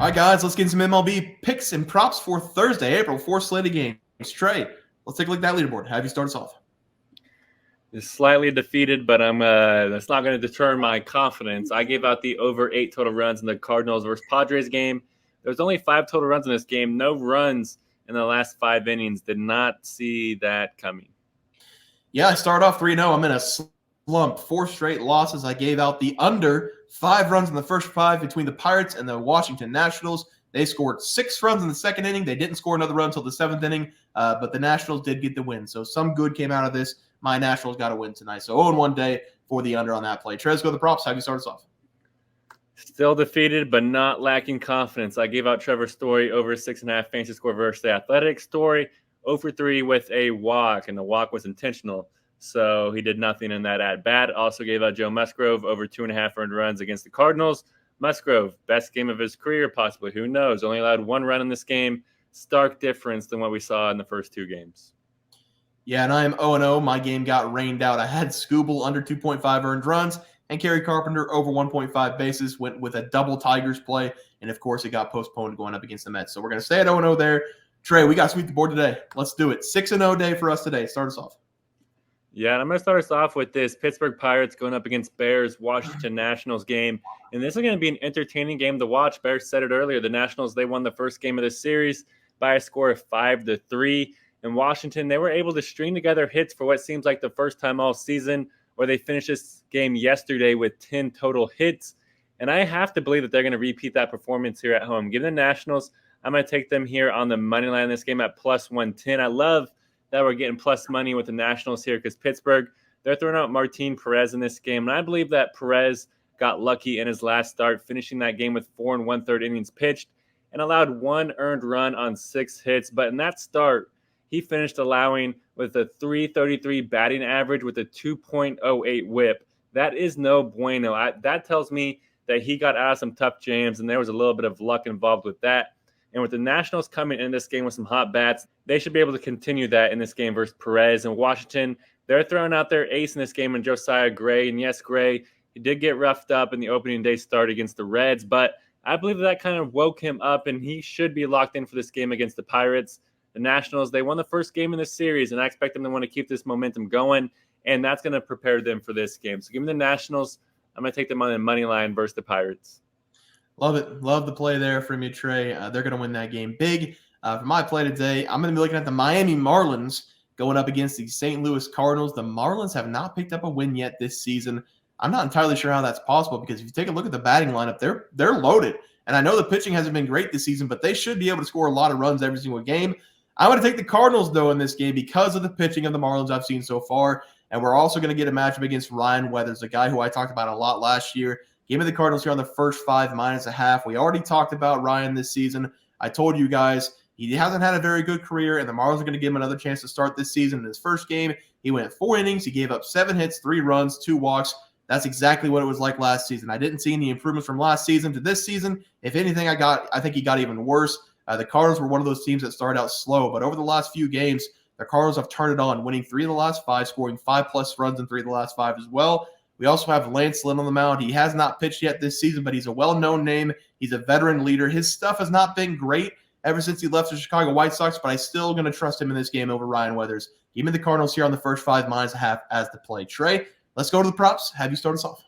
All right, guys, let's get some MLB picks and props for Thursday, April 4th slate of games. Trey, let's take a look at that leaderboard. Have you start us off? Is slightly defeated, but that's not going to deter my confidence. I gave out the over 8 total runs in the Cardinals versus Padres game. There was only 5 total runs in this game. No runs in the last 5 innings. Did not see that coming. Yeah, I started off 3-0. I'm in a slump. 4 straight losses. I gave out the under 5 runs in the first 5 between the Pirates and the Washignton Nationals. They scored 6 runs in the second inning. They didn't score another run until the 7th inning, but the Nationals did get the win. So some good came out of this. My Nationals got a win tonight. So 0-1 day for the under on that play. Trey, let's go to the props. Have you start us off? Still defeated, but not lacking confidence. I gave out Trevor Story over 6.5 fantasy score versus the Athletic. Story 0-for-3 with a walk, and the walk was intentional. So he did nothing in that at-bat. Also gave out Joe Musgrove over 2.5 earned runs against the Cardinals. Musgrove, best game of his career, possibly. Who knows? Only allowed 1 run in this game. Stark difference than what we saw in the first 2 games. Yeah, and I am 0-0. My game got rained out. I had Scooble under 2.5 earned runs and Kerry Carpenter over 1.5 bases. Went with a double Tigers play, and of course it got postponed going up against the Mets. So we're going to stay at 0-0 there. Trey, we got to sweep the board today. Let's do it. 6-0 day for us today. Start us off. Yeah, and I'm going to start us off with this Pittsburgh Pirates going up against Bears, Washington Nationals game. And this is going to be an entertaining game to watch. Bears said it earlier. The Nationals, they won the first game of the series by a score of 5-3. In Washington, they were able to string together hits for what seems like the first time all season, where they finished this game yesterday with 10 total hits. And I have to believe that they're going to repeat that performance here at home. Given the Nationals, I'm going to take them here on the money line in this game at plus 110. I love that we're getting plus money with the Nationals here because Pittsburgh, they're throwing out Martin Perez in this game. And I believe that Perez got lucky in his last start, finishing that game with 4 1/3 innings pitched and allowed 1 earned run on 6 hits. But in that start, he finished allowing with a .333 batting average with a 2.08 whip. That is no bueno. That tells me that he got out of some tough jams, and there was a little bit of luck involved with that. And with the Nationals coming in this game with some hot bats, they should be able to continue that in this game versus Perez. And Washington, they're throwing out their ace in this game in Josiah Gray. And yes, Gray, he did get roughed up in the opening day start against the Reds, but I believe that kind of woke him up, and he should be locked in for this game against the Pirates. The Nationals, they won the first game in the series, and I expect them to want to keep this momentum going, and that's going to prepare them for this game. So give me the Nationals. I'm going to take them on the money line versus the Pirates. Love it. Love the play there from you, Trey. They're going to win that game big. For my play today, I'm going to be looking at the Miami Marlins going up against the St. Louis Cardinals. The Marlins have not picked up a win yet this season. I'm not entirely sure how that's possible because if you take a look at the batting lineup, they're loaded. And I know the pitching hasn't been great this season, but they should be able to score a lot of runs every single game. I'm going to take the Cardinals, though, in this game because of the pitching of the Marlins I've seen so far. And we're also going to get a matchup against Ryan Weathers, a guy who I talked about a lot last year. Give me the Cardinals here on the first 5 -1/2. We already talked about Ryan this season. I told you guys he hasn't had a very good career, and the Marlins are going to give him another chance to start this season. In his first game, he went 4 innings. He gave up 7 hits, 3 runs, 2 walks. That's exactly what it was like last season. I didn't see any improvements from last season to this season. If anything, I think he got even worse. The Cardinals were one of those teams that started out slow, but over the last few games, the Cardinals have turned it on, winning 3 of the last 5, scoring 5+ runs in 3 of the last 5 as well. We also have Lance Lynn on the mound. He has not pitched yet this season, but he's a well-known name. He's a veteran leader. His stuff has not been great ever since he left the Chicago White Sox, but I'm still going to trust him in this game over Ryan Weathers. Give me the Cardinals here on the first 5 -1/2 as the play. Trey, let's go to the props. Have you start us off?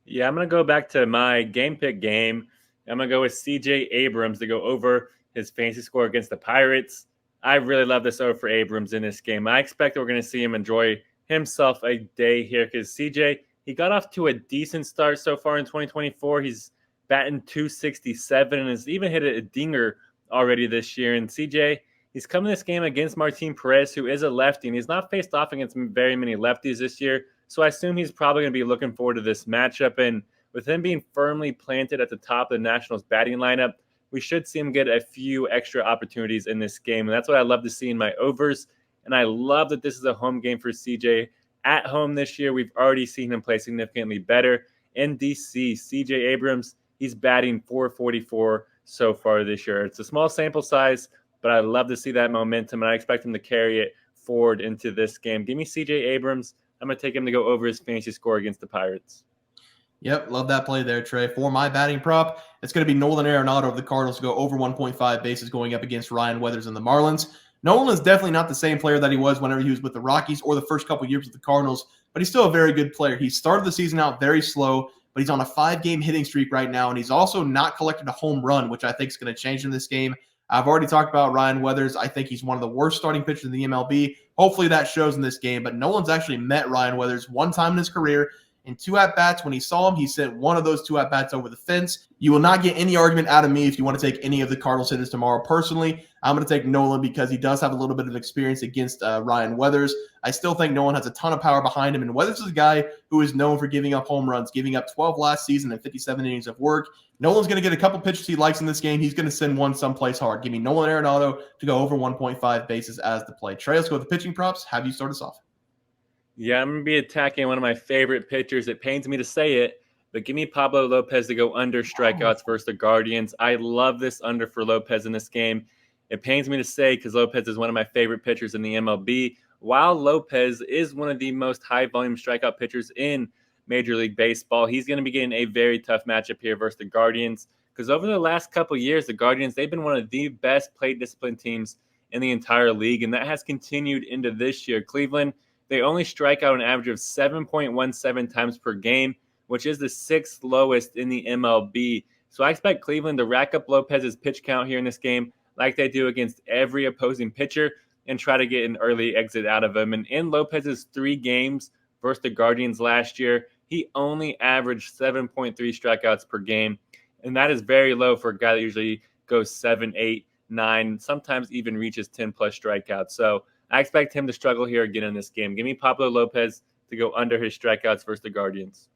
Yeah, I'm going to go back to my game pick game. I'm going to go with C.J. Abrams to go over his fantasy score against the Pirates. I really love this over for Abrams in this game. I expect that we're going to see him enjoy himself a day here because C.J., he got off to a decent start so far in 2024. He's batting .267 and has even hit a dinger already this year. And C.J., he's coming this game against Martin Perez, who is a lefty, and he's not faced off against very many lefties this year. So I assume he's probably going to be looking forward to this matchup. And with him being firmly planted at the top of the Nationals batting lineup, we should see him get a few extra opportunities in this game. And that's what I love to see in my overs. And I love that this is a home game for CJ. At home this year, we've already seen him play significantly better. In DC, CJ Abrams, he's batting .444 so far this year. It's a small sample size, but I love to see that momentum, and I expect him to carry it forward into this game. Give me CJ Abrams. I'm going to take him to go over his fantasy score against the Pirates. Yep, love that play there, Trey. For my batting prop, it's going to be Nolan Arenado of the Cardinals to go over 1.5 bases going up against Ryan Weathers and the Marlins. Nolan is definitely not the same player that he was whenever he was with the Rockies or the first couple years with the Cardinals, but he's still a very good player. He started the season out very slow, but he's on a 5-game hitting streak right now, and he's also not collected a home run, which I think is going to change in this game. I've already talked about Ryan Weathers. I think he's one of the worst starting pitchers in the MLB. Hopefully that shows in this game, but Nolan's actually met Ryan Weathers one time in his career. In 2 at-bats, when he saw him, he sent one of those 2 at-bats over the fence. You will not get any argument out of me if you want to take any of the Cardinals hitters tomorrow. Personally, I'm going to take Nolan because he does have a little bit of experience against Ryan Weathers. I still think Nolan has a ton of power behind him, and Weathers is a guy who is known for giving up home runs, giving up 12 last season and 57 innings of work. Nolan's going to get a couple pitches he likes in this game. He's going to send one someplace hard. Give me Nolan Arenado to go over 1.5 bases as the play. Trey, let's go with the pitching props. Have you start us off? Yeah, I'm going to be attacking one of my favorite pitchers. It pains me to say it, but give me Pablo Lopez to go under strikeouts versus the Guardians. I love this under for Lopez in this game. It pains me to say because Lopez is one of my favorite pitchers in the MLB. While Lopez is one of the most high-volume strikeout pitchers in Major League Baseball, he's going to be getting a very tough matchup here versus the Guardians because over the last couple years, the Guardians, they've been one of the best plate discipline teams in the entire league, and that has continued into this year. Cleveland, they only strike out an average of 7.17 times per game, which is the 6th lowest in the MLB. So I expect Cleveland to rack up Lopez's pitch count here in this game like they do against every opposing pitcher and try to get an early exit out of him. And in Lopez's 3 games versus the Guardians last year, he only averaged 7.3 strikeouts per game. And that is very low for a guy that usually goes 7, 8, 9, sometimes even reaches 10-plus strikeouts. So I expect him to struggle here again in this game. Give me Pablo Lopez to go under his strikeouts versus the Guardians.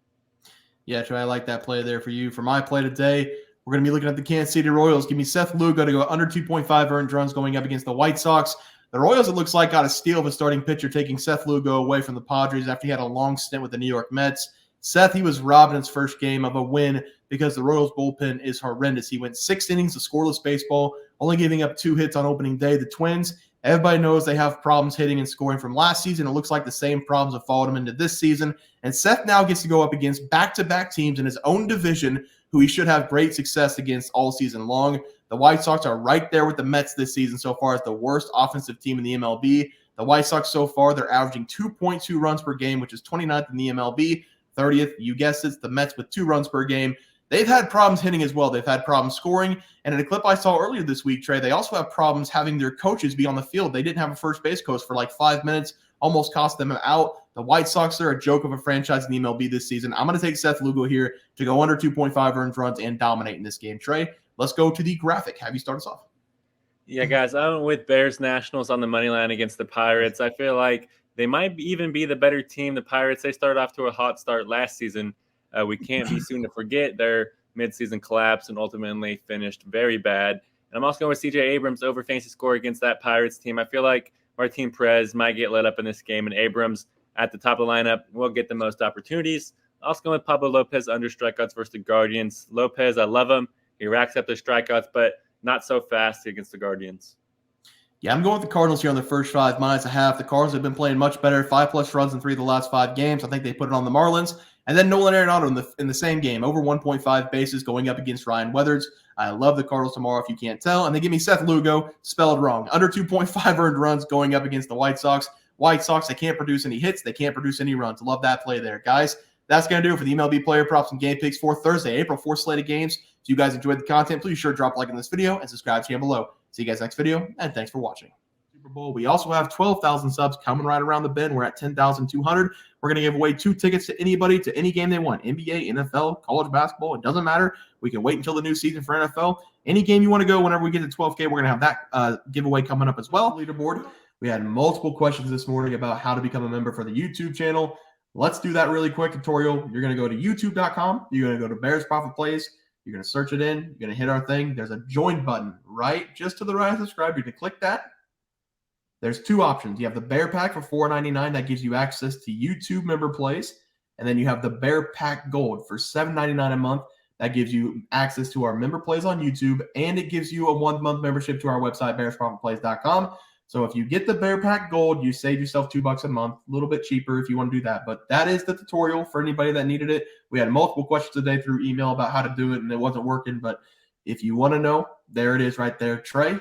Yeah, Trey, I like that play there for you. For my play today, we're going to be looking at the Kansas City Royals. Give me Seth Lugo to go under 2.5 earned runs going up against the White Sox. The Royals, it looks like, got a steal of a starting pitcher, taking Seth Lugo away from the Padres after he had a long stint with the New York Mets. Seth, he was robbed in his first game of a win because the Royals bullpen is horrendous. He went 6 innings of scoreless baseball, only giving up 2 hits on opening day. The Twins, everybody knows they have problems hitting and scoring from last season. It looks like the same problems have followed him into this season. And Seth now gets to go up against back-to-back teams in his own division who he should have great success against all season long. The White Sox are right there with the Mets this season so far as the worst offensive team in the MLB. The White Sox so far, they're averaging 2.2 runs per game, which is 29th in the MLB. 30th, you guessed it, the Mets with 2 runs per game. They've had problems hitting as well. They've had problems scoring. And in a clip I saw earlier this week, Trey, they also have problems having their coaches be on the field. They didn't have a first base coach for like 5 minutes, almost cost them out. The White Sox are a joke of a franchise in the MLB this season. I'm going to take Seth Lugo here to go under 2.5 earned runs and dominate in this game. Trey, let's go to the graphic. Have you start us off? Yeah, guys, I'm with Bears Nationals on the money line against the Pirates. I feel like they might even be the better team. The Pirates, they started off to a hot start last season. We can't be soon to forget their midseason collapse and ultimately finished very bad. And I'm also going with CJ Abrams over fantasy score against that Pirates team. I feel like Martin Perez might get let up in this game, and Abrams at the top of the lineup will get the most opportunities. Also going with Pablo Lopez under strikeouts versus the Guardians. Lopez, I love him. He racks up the strikeouts, but not so fast against the Guardians. Yeah, I'm going with the Cardinals here on the first 5 -1/2. The Cardinals have been playing much better, 5+ runs in 3 of the last 5 games. I think they put it on the Marlins. And then Nolan Arenado in the same game, over 1.5 bases going up against Ryan Weathers. I love the Cardinals tomorrow, if you can't tell. And they give me Seth Lugo, spelled wrong, under 2.5 earned runs going up against the White Sox. White Sox, they can't produce any hits. They can't produce any runs. Love that play there, guys. That's going to do it for the MLB player props and game picks for Thursday, April 4th slate of games. If you guys enjoyed the content, please sure drop a like on this video and subscribe to the channel below. See you guys next video, and thanks for watching. Super Bowl. We also have 12,000 subs coming right around the bend. We're at 10,200. We're going to give away 2 tickets to anybody to any game they want. NBA, NFL, college basketball. It doesn't matter. We can wait until the new season for NFL. Any game you want to go, whenever we get to 12K, we're going to have that giveaway coming up as well. Leaderboard. We had multiple questions this morning about how to become a member for the YouTube channel. Let's do that really quick tutorial. You're going to go to youtube.com. You're going to go to Bears Profit Plays. You're going to search it in. You're going to hit our thing. There's a join button right just to the right of subscribe. You're going to click that. There's 2 options. You have the Bear Pack for $4.99. That gives you access to YouTube member plays. And then you have the Bear Pack Gold for $7.99 a month. That gives you access to our member plays on YouTube. And it gives you a 1-month membership to our website, bearsprofitplays.com. So if you get the Bear Pack Gold, you save yourself $2 a month, a little bit cheaper if you want to do that. But that is the tutorial for anybody that needed it. We had multiple questions today through email about how to do it, and it wasn't working. But if you want to know, there it is right there. Trey,